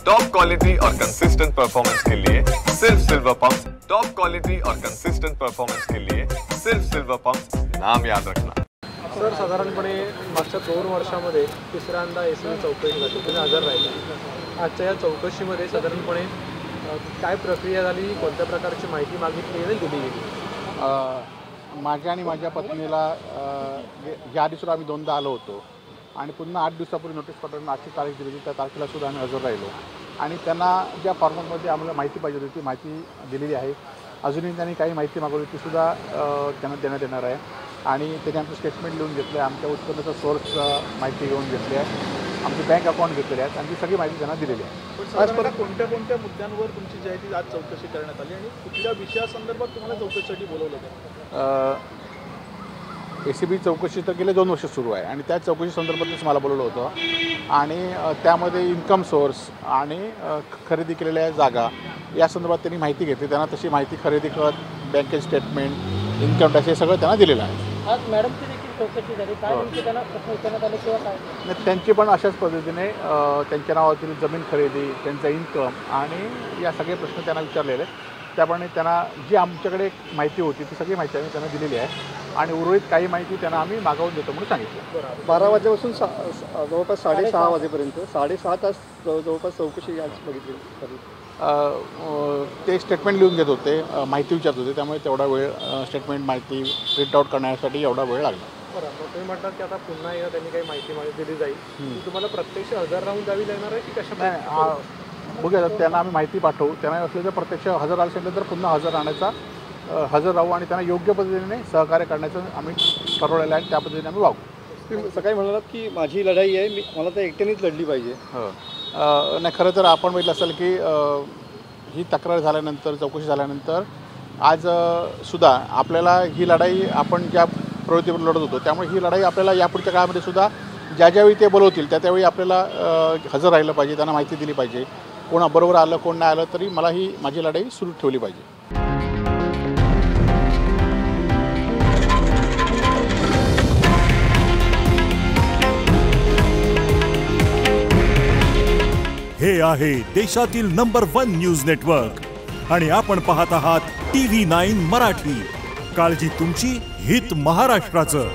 Top quality और consistent performance के लिए सिर्फ सिल्वर पंप्स। टॉप क्वालिटी और कंसिस्टेंट परफॉर्मेंस के लिए सिर्फ सिल्वर पंप्स, नाम याद रखना। सर, साधारणपणे मागच्या 2 वर्षांमध्ये तिसऱ्यांदा एसीबी चौकशी झाली, तुम्ही हजर राहिला। आजच्या या चौकशीमध्ये साधारणपणे काय प्रक्रिया झाली, कोणत्या प्रकारची माहिती मागितली आणि दिली गेली? माझ्या आणि माझ्या पत्नीला या आधीसुद्धा आम्ही 2दा आलो होतो आणि पुन्हा 8 दिवसापूर्वी नोटीस पाठवून आजची तारीख दिली होती, त्या तारखेला सुद्धा आम्ही हजर राहिलो आणि त्यांना ज्या फॉर्मॅटमध्ये आम्हाला माहिती पाहिजे होती ती माहिती दिलेली आहे। अजूनही त्यांनी काही माहिती मागवली तीसुद्धा त्यांना देण्यात येणार आहे आणि त्याच्यानंतर स्टेटमेंट लिहून घेतलं आहे, आमच्या उत्पन्नाचा सोर्स माहिती घेऊन घेतली आहे, आमचे बँक अकाउंट घेतलेले आहेत आणि ती सगळी माहिती त्यांना दिलेली आहे। आजपर्यंत कोणत्या मुद्द्यांवर तुमची जी आहे ती आज चौकशी करण्यात आली आणि कुठल्या विषयासंदर्भात तुम्हाला चौकशीसाठी बोलवलं होतं? एसीबी चौकशी तर गेले 2 वर्ष सुरू आहे आणि त्या चौकशी संदर्भातच मला बोलवलं होतं आणि त्यामध्ये इन्कम सोर्स आणि खरेदी केलेल्या जागा या संदर्भात त्यांनी माहिती घेतली। त्यांना तशी माहिती खरेदी खत, बँकेट स्टेटमेंट, इन्कम टॅक्स हे सगळं त्यांना दिलेलं आहे। आज मॅडमची देखील चौकशी झाली, काय नेमके त्यांना प्रश्न विचारण्यात आले किंवा काय? त्यांची पण अशाच पद्धतीने त्यांच्या नावातील जमीन खरेदी, त्यांचा इन्कम आणि या सगळे प्रश्न त्यांना विचारलेले। त्याप्रमाणे त्यांना जी आमच्याकडे माहिती होती ती सगळी माहिती आम्ही त्यांना दिलेली आहे आणि उर्वरित काही माहिती त्यांना आम्ही मागवून देतो म्हणून सांगितलं। 12 वाजेपासून जवळपास 6:30 वाजेपर्यंत 6.5 तास जवळपास चौकशी आज बघितली। ते स्टेटमेंट लिहून घेत होते, माहिती विचारत होते, त्यामुळे तेवढा वेळ स्टेटमेंट माहिती प्रिंट आउट करण्यासाठी एवढा वेळ लागला। बरं, तुम्ही म्हणतात की आता पुन्हा एकदा त्यांनी काही माहिती दिली जाईल, तुम्हाला प्रत्यक्ष हजर राहून द्यावी लागणार आहे की कशा? नाही, बघूया, त्यांना आम्ही माहिती पाठवू, त्यांना असलं तर प्रत्यक्ष हजर आलं तर पुन्हा हजर राहू आणि त्यांना योग्य पद्धतीने सहकार्य करण्याचं आम्ही ठरवलेलं आहे आणि त्या पद्धतीने आम्ही वागू। तुम्ही सकाळी म्हणालात की माझी लढाई आहे, मला तर एकट्यानेच लढली पाहिजे। नाही, खरं तर आपण बघितलं असेल की ही तक्रार झाल्यानंतर, चौकशी झाल्यानंतर आज सुद्धा आपल्याला ही लढाई आपण ज्या प्रवृत्तीवर लढत होतो त्यामुळे ही लढाई आपल्याला यापुढच्या काळामध्ये सुद्धा ज्यावेळी ते बोलवतील त्यावेळी आपल्याला हजर राहिलं पाहिजे, त्यांना माहिती दिली पाहिजे। कोणाबरोबर आलं कोण नाही आलं तरी मला ही माझी लढाई सुरू ठेवली पाहिजे। हे आहे देशातील नंबर 1 न्यूज नेटवर्क आणि आपण पाहत आहात TV9 मराठी। काळजी तुमची, हित महाराष्ट्राचं।